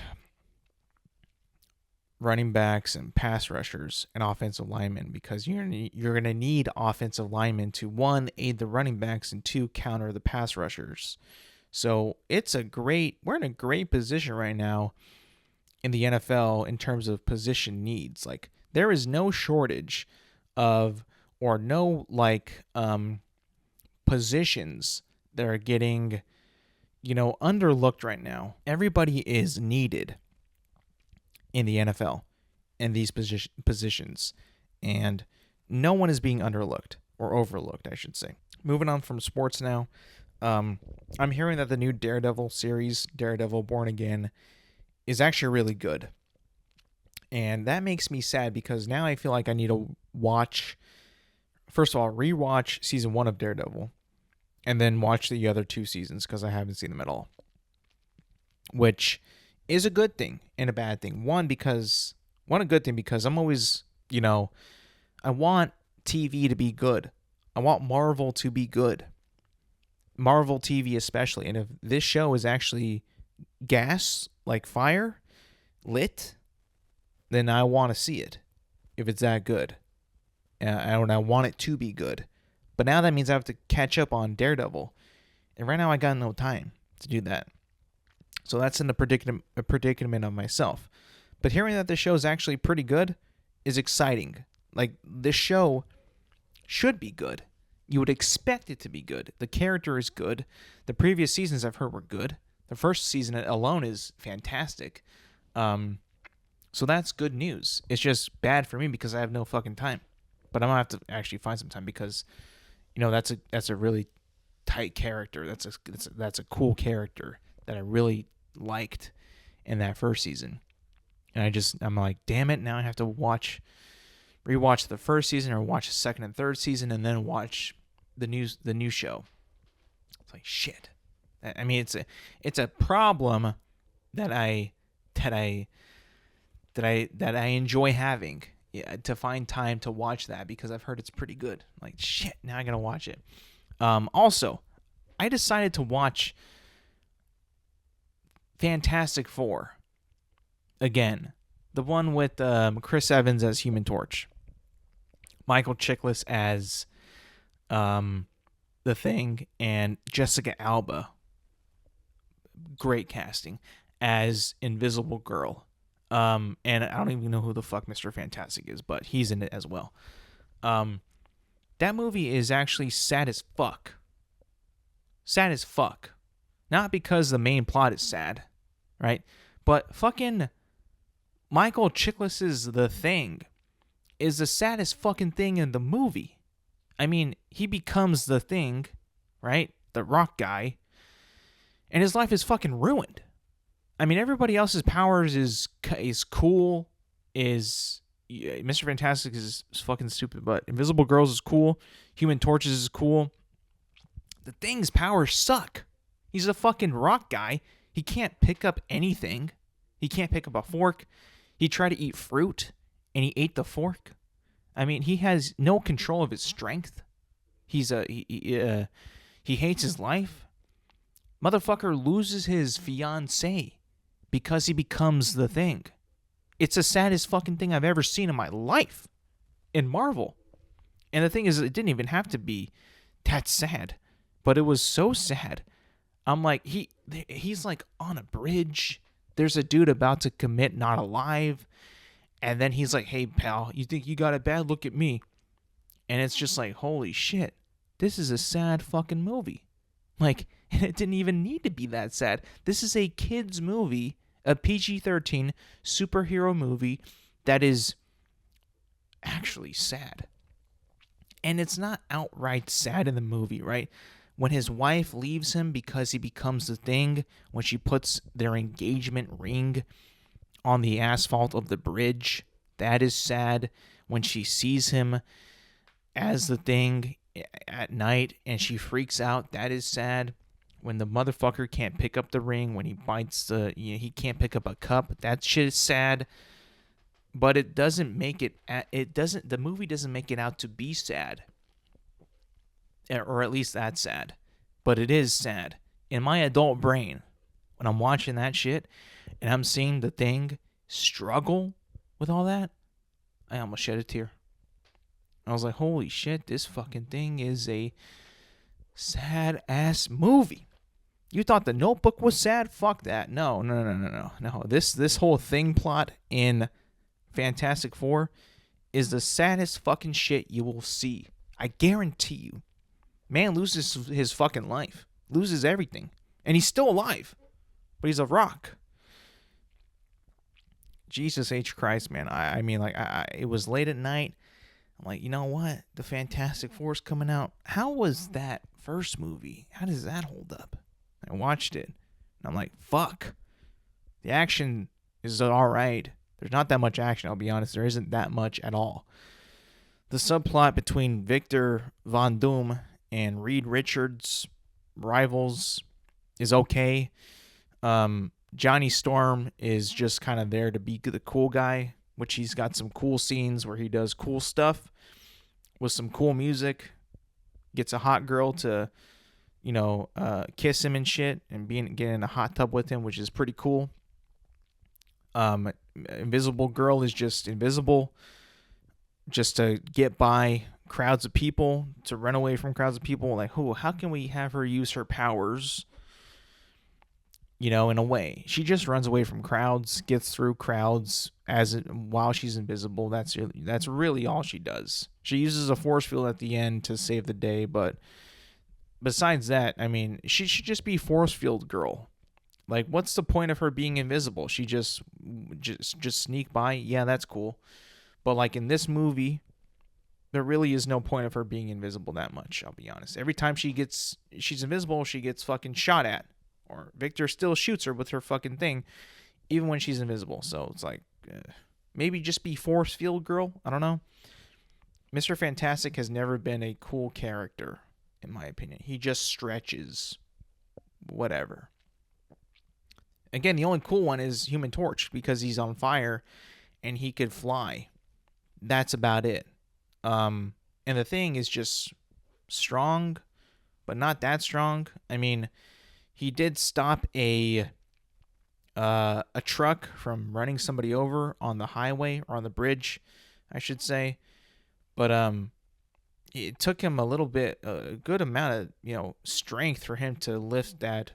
running backs and pass rushers and offensive linemen, because you're going to need offensive linemen to, one, aid the running backs, and two, counter the pass rushers. So we're in a great position right now in the NFL in terms of position needs. Like, there is no shortage of, or no, like, positions that are getting, underlooked right now. Everybody is needed in the NFL in these positions, and no one is being underlooked, or overlooked, I should say. Moving on from sports now, I'm hearing that the new Daredevil series, Daredevil Born Again, is actually really good, and that makes me sad because now I feel like I need to rewatch season 1 of Daredevil, and then watch the other 2 seasons because I haven't seen them at all, which is a good thing and a bad thing. A good thing because I'm always, I want TV to be good. I want Marvel to be good. Marvel TV especially. And if this show is actually gas, like fire, lit, then I want to see it. If it's that good. I want it to be good. But now that means I have to catch up on Daredevil. And right now I got no time to do that. So that's in a predicament of myself. But hearing that this show is actually pretty good is exciting. Like, this show should be good. You would expect it to be good. The character is good. The previous seasons I've heard were good. The first season alone is fantastic. So that's good news. It's just bad for me because I have no fucking time. But I'm going to have to actually find some time because, that's a really tight character. That's a cool character that I really liked in that first season. And I'm like, damn it, now I have to rewatch the first season, or watch the second and third season, and then watch the new show. It's like, shit. I mean, it's a problem that I enjoy having, to find time to watch that, because I've heard it's pretty good. Like, shit, now I gotta watch it. Also, I decided to watch Fantastic Four again, the one with Chris Evans as Human Torch, Michael Chiklis as The Thing, and Jessica Alba, great casting, as Invisible Girl. And I don't even know who the fuck Mr. Fantastic is, but he's in it as well. That movie is actually sad as fuck. Sad as fuck. Not because the main plot is sad, right? But fucking Michael Chiklis's The Thing is the saddest fucking thing in the movie. I mean, he becomes the Thing, right? The rock guy. And his life is fucking ruined. I mean, everybody else's powers is cool, Mr. Fantastic is fucking stupid, but Invisible Girls is cool. Human Torches is cool. The Thing's powers suck. He's a fucking rock guy. He can't pick up anything. He can't pick up a fork. He tried to eat fruit, and he ate the fork. I mean, he has no control of his strength. He hates his life. Motherfucker loses his fiancée because he becomes the Thing. It's the saddest fucking thing I've ever seen in my life in Marvel. And the thing is, it didn't even have to be that sad, but it was so sad. I'm like, he's like on a bridge. There's a dude about to commit not alive. And then he's like, hey, pal, you think you got it bad? Look at me. And it's just like, holy shit. This is a sad fucking movie. Like, and it didn't even need to be that sad. This is a kid's movie, a PG-13 superhero movie that is actually sad. And it's not outright sad in the movie, right? When his wife leaves him because he becomes the Thing, when she puts their engagement ring on the asphalt of the bridge, that is sad. When she sees him as the Thing at night and she freaks out, that is sad. When the motherfucker can't pick up the ring, when he bites he can't pick up a cup, that shit is sad. But it doesn't make the movie doesn't make it out to be sad. Or at least that's sad. But it is sad. In my adult brain, when I'm watching that shit and I'm seeing the Thing struggle with all that, I almost shed a tear. I was like, holy shit, this fucking thing is a sad ass movie. You thought The Notebook was sad? Fuck that. No. This whole Thing plot in Fantastic Four is the saddest fucking shit you will see. I guarantee you. Man loses his fucking life. Loses everything. And he's still alive. But he's a rock. Jesus H. Christ, man. I mean, like, it was late at night. I'm like, you know what? The Fantastic Four's coming out. How was that first movie? How does that hold up? I watched it. And I'm like, fuck. The action is all right. There's not that much action, I'll be honest. There isn't that much at all. The subplot between Victor Von Doom and Reed Richards, rivals, is okay. Johnny Storm is just kind of there to be the cool guy, which he's got some cool scenes where he does cool stuff with some cool music, gets a hot girl to, kiss him and shit, and get in a hot tub with him, which is pretty cool. Invisible Girl is just invisible, just to get by crowds of people, to run away from crowds of people. Like, how can we have her use her powers? In a way, she just runs away from crowds, gets through crowds while she's invisible. That's really all she does. She uses a force field at the end to save the day, but besides that, I mean, she should just be force field girl. Like, what's the point of her being invisible? She just sneak by. Yeah, that's cool. But like in this movie, there really is no point of her being invisible that much. I'll be honest. Every time she's invisible, she gets fucking shot at. Or Victor still shoots her with her fucking thing, even when she's invisible. So it's like, maybe just be force field girl. I don't know. Mr. Fantastic has never been a cool character, in my opinion. He just stretches. Whatever. Again, the only cool one is Human Torch, because he's on fire and he could fly. That's about it. And the Thing is just strong, but not that strong. I mean, he did stop a truck from running somebody over on the highway, or on the bridge, I should say. But it took him a good amount of strength for him to lift that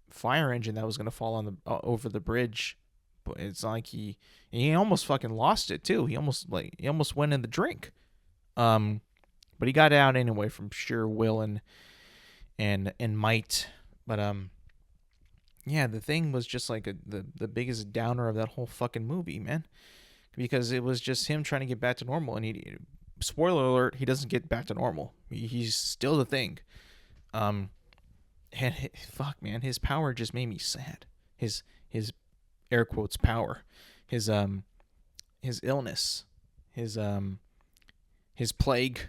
fire engine that was going to fall on the over the bridge. But it's like he almost fucking lost it too. He almost went in the drink. But he got out anyway from sheer will and might. But yeah, the thing was just like the biggest downer of that whole fucking movie, man, because it was just him trying to get back to normal, and he, spoiler alert, he doesn't get back to normal. He's still the thing. And fuck, man, his power just made me sad. His air quotes power, his illness, his plague.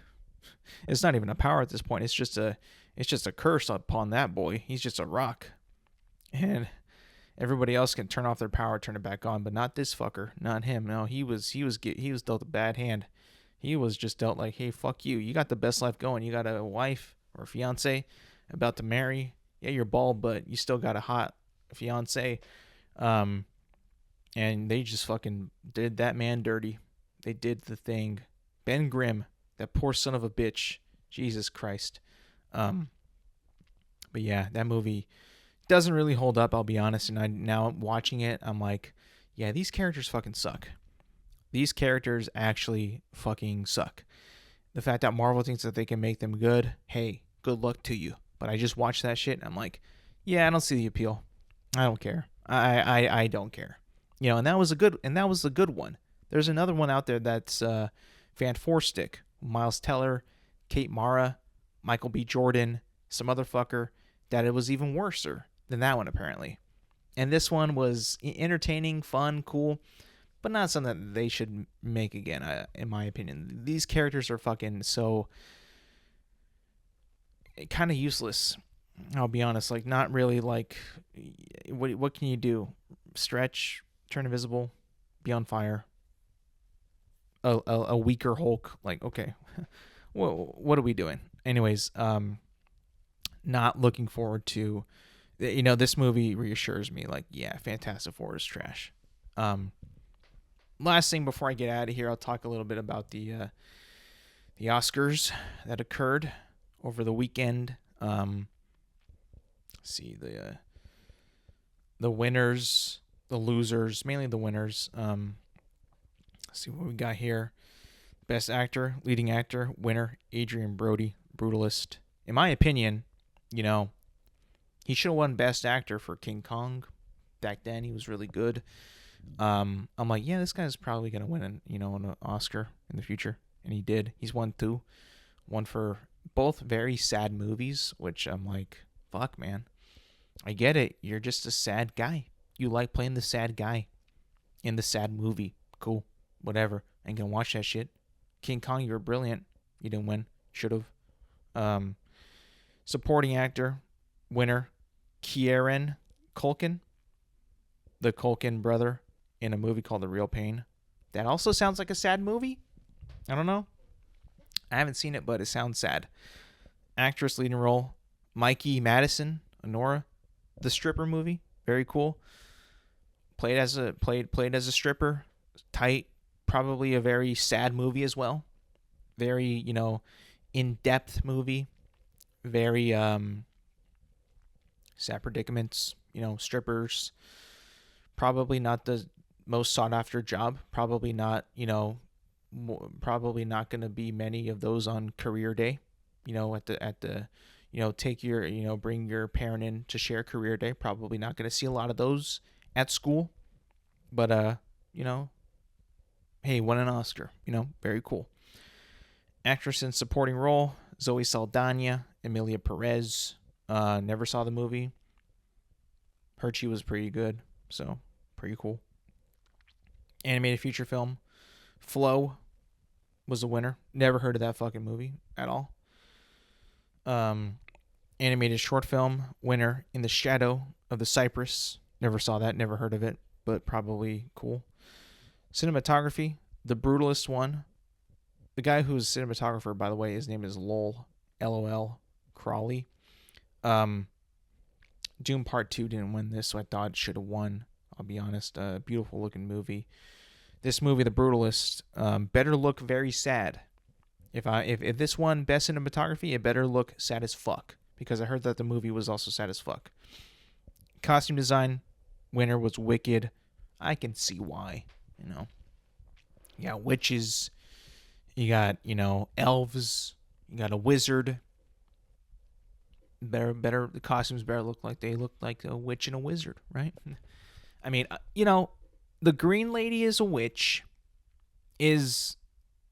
It's not even a power at this point. It's just a curse upon that boy. He's just a rock, and everybody else can turn off their power, turn it back on, but not this fucker, not him. No, he was dealt a bad hand. He was just dealt like, hey, fuck you. You got the best life going. You got a wife or a fiance about to marry. Yeah, you're bald, but you still got a hot fiance. And they just fucking did that man dirty. They did the thing. Ben Grimm, that poor son of a bitch. Jesus Christ. But yeah, that movie doesn't really hold up, I'll be honest. And now watching it, I'm like, yeah, these characters fucking suck. These characters actually fucking suck. The fact that Marvel thinks that they can make them good, hey, good luck to you. But I just watched that shit and I'm like, yeah, I don't see the appeal. I don't care. I don't care. And that was a good one. There's another one out there that's Fantastic. Miles Teller, Kate Mara, Michael B. Jordan, some other fucker, that it was even worser than that one apparently. And this one was entertaining, fun, cool, but not something that they should make again, in my opinion. These characters are fucking so kind of useless. I'll be honest, like not really like what can you do? Stretch, turn invisible, be on fire. A weaker Hulk, like okay, what are we doing? Anyways, not looking forward to, this movie reassures me like, yeah, Fantastic Four is trash. Last thing before I get out of here, I'll talk a little bit about the Oscars that occurred over the weekend. See the winners, the losers, mainly the winners. Let's see what we got here. Best actor, leading actor, winner, Adrian Brody, Brutalist. In my opinion, he should have won Best Actor for King Kong. Back then, he was really good. I'm like, yeah, this guy's probably gonna win an Oscar in the future, and he did. He's won 2, one for both very sad movies, which I'm like, fuck, man, I get it. You're just a sad guy. You like playing the sad guy in the sad movie. Cool, whatever. I ain't gonna watch that shit. King Kong, you were brilliant. You didn't win. Should have. Supporting actor, winner, Kieran Culkin, the Culkin brother in a movie called The Real Pain. That also sounds like a sad movie. I don't know. I haven't seen it, but it sounds sad. Actress leading role, Mikey Madison, Honora, The Stripper movie, very cool. Played as a stripper, tight. Probably a very sad movie as well. Very in-depth movie. Very sad predicaments. Strippers. Probably not the most sought after job. Probably not. Probably not going to be many of those on career day. At the take your bring your parent in to share career day. Probably not going to see a lot of those at school. But hey, won an Oscar. Very cool. Actress in supporting role, Zoe Saldana, Emilia Perez. Never saw the movie. Heard she was pretty good, so pretty cool. Animated feature film, Flow was the winner. Never heard of that fucking movie at all. Animated short film, winner, In the Shadow of the Cypress. Never saw that, never heard of it, but probably cool. Cinematography, The Brutalist one. The guy who's cinematographer, by the way, his name is Lol, L-O-L, Crawley. Doom Part 2 didn't win this, so I thought it should have won. I'll be honest. Beautiful looking movie. This movie, The Brutalist, better look very sad. If this won best cinematography, it better look sad as fuck, because I heard that the movie was also sad as fuck. Costume design winner was Wicked. I can see why. You got witches, you got elves, you got a wizard. Better the costumes better look like they look like a witch and a wizard, right? I mean, the green lady is a witch. Is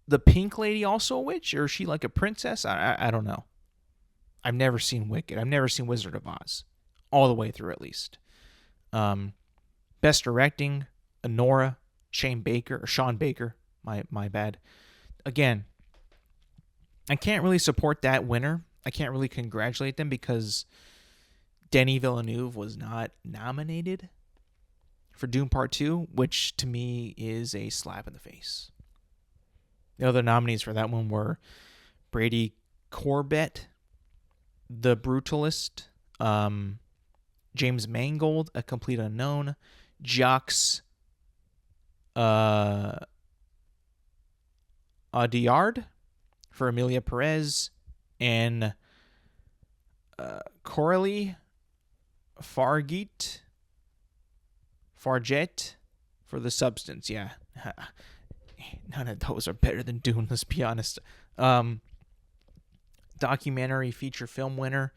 the pink lady also a witch, or is she like a princess? I don't know. I've never seen Wicked. I've never seen Wizard of Oz, all the way through at least. Best directing, Honora, Sean Baker. My bad. Again, I can't really support that winner. I can't really congratulate them because Denis Villeneuve was not nominated for Dune Part 2, which to me is a slap in the face. The other nominees for that one were Brady Corbett, The Brutalist, James Mangold, A Complete Unknown, Jacques Audiard for Emilia Perez, and Coralie Farget for The Substance. Yeah. None of those are better than Dune, let's be honest. Documentary feature film winner,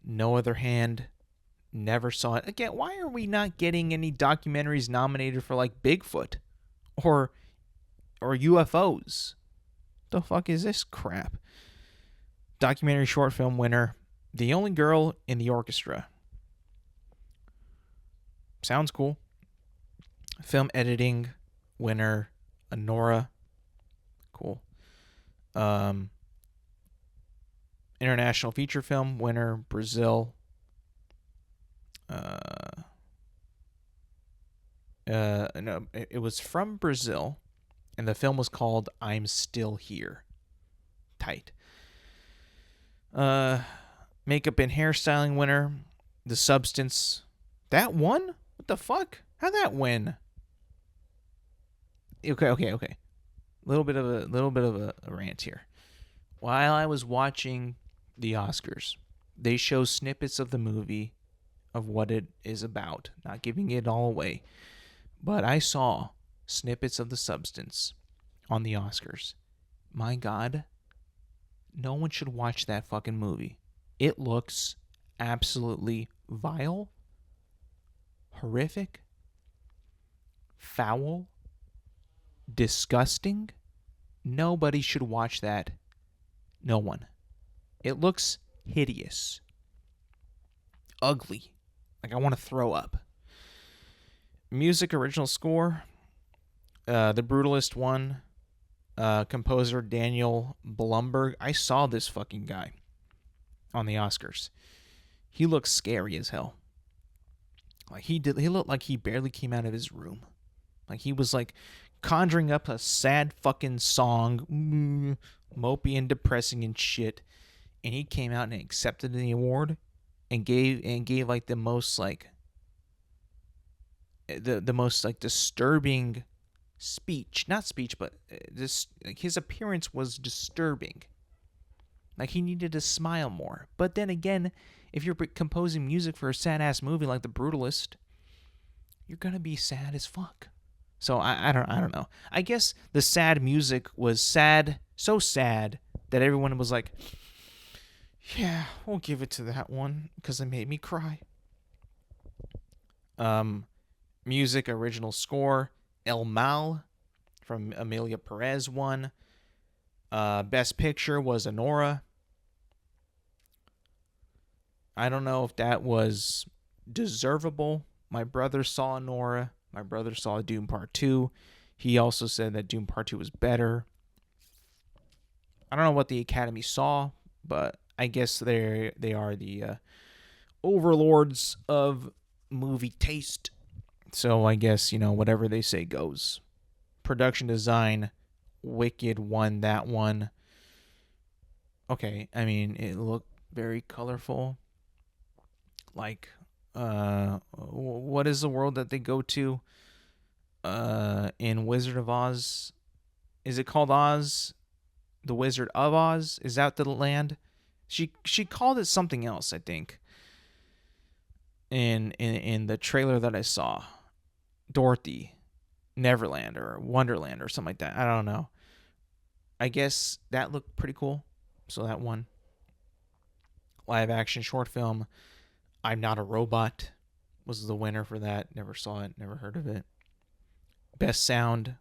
No Other Hand. Never saw it. Again, why are we not getting any documentaries nominated for like Bigfoot or UFOs? The fuck is this crap? Documentary short film winner, The Only Girl in the Orchestra. Sounds cool. Film editing winner, Honora. Cool. International feature film winner, Brazil. No, it was from Brazil, and the film was called I'm Still Here. Tight. Makeup and hairstyling winner, The Substance. That won? What the fuck? How'd that win? Okay. Little bit of a rant here. While I was watching the Oscars, they show snippets of the movie of what it is about, not giving it all away. But I saw snippets of The Substance on the Oscars. My God, no one should watch that fucking movie. It looks absolutely vile, horrific, foul, disgusting. Nobody should watch that. No one. It looks hideous. Ugly. Like I want to throw up. Music original score. The Brutalist won. Composer Daniel Blumberg. I saw this fucking guy on the Oscars. He looks scary as hell. Like he looked like he barely came out of his room. Like he was like conjuring up a sad fucking song, mopey and depressing and shit. And he came out and accepted the award and gave like the most like the most like disturbing speech. Not speech, but this like his appearance was disturbing. Like he needed to smile more. But then again, if you're composing music for a sad ass movie like The Brutalist, you're gonna be sad as fuck. So I don't know. I guess the sad music was sad, so sad that everyone was like, yeah, we'll give it to that one because it made me cry. Music original score, El Mal from Emilia Perez won. Best picture was Honora. I don't know if that was deservable. My brother saw Honora. My brother saw Dune Part 2. He also said that Dune Part 2 was better. I don't know what the Academy saw, but I guess they are the overlords of movie taste. So I guess, whatever they say goes. Production design, Wicked won that one. Okay, I mean, it looked very colorful. Like, what is the world that they go to in Wizard of Oz? Is it called Oz? the Wizard of Oz is out to the land. She called it something else, I think. In the trailer that I saw, Dorothy, Neverland or Wonderland or something like that. I don't know. I guess that looked pretty cool. So that one. Live action short film, I'm Not a Robot, was the winner for that. Never saw it, never heard of it. Best sound,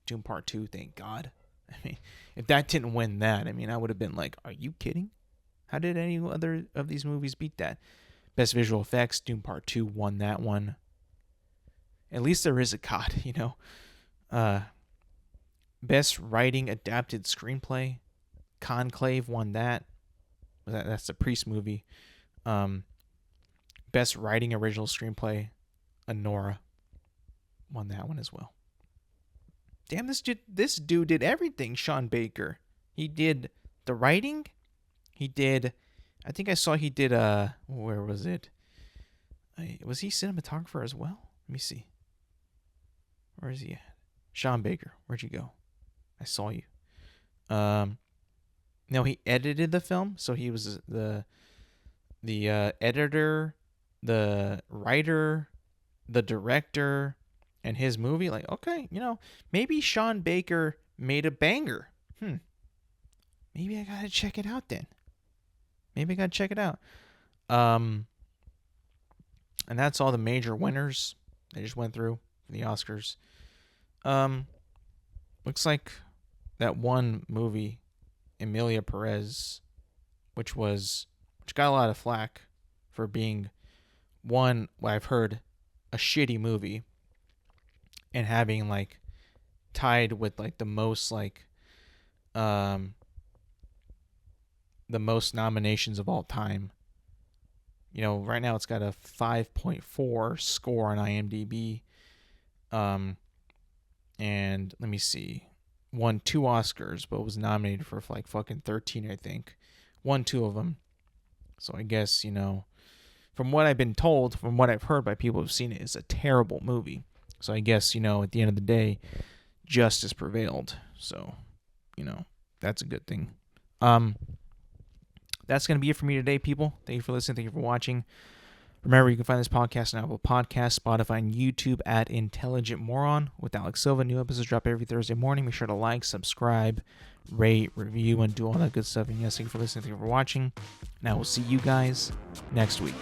Doom Part 2, thank God. I mean, if that didn't win that, I mean, I would have been like, are you kidding? How did any other of these movies beat that? Best visual effects, Doom Part 2 won that one. At least there is a God, you know. Best writing adapted screenplay, Conclave won that. That's the Priest movie. Best writing original screenplay, Anora won that one as well. Damn, this dude did everything. Sean Baker. He did the writing. He did. I think I saw he did. Where was it? Was he cinematographer as well? Let me see. Where is he at? Sean Baker. Where'd you go? I saw you. No, he edited the film, so he was the editor, the writer, the director, and his movie. Like, okay, you know, maybe Sean Baker made a banger. Maybe I gotta check it out then. Maybe I gotta check it out. And that's all the major winners I just went through for the Oscars. Looks like that one movie, Emilia Perez, which got a lot of flack for being one, what I've heard, a shitty movie, and having like tied with like the most nominations of all time. You know, right now it's got a 5.4 score on IMDb. And let me see. Won 2 Oscars, but was nominated for like fucking 13, I think. Won 2 of them. So I guess, you know, from what I've been told, from what I've heard by people who've seen it, it's a terrible movie. So I guess, you know, at the end of the day, justice prevailed. So, you know, that's a good thing. That's going to be it for me today, people. Thank you for listening. Thank you for watching. Remember, you can find this podcast on Apple Podcasts, Spotify, and YouTube at Intelligent Moron with Alex Silva. New episodes drop every Thursday morning. Make sure to like, subscribe, rate, review, and do all that good stuff. And yes, thank you for listening. Thank you for watching. And I will see you guys next week.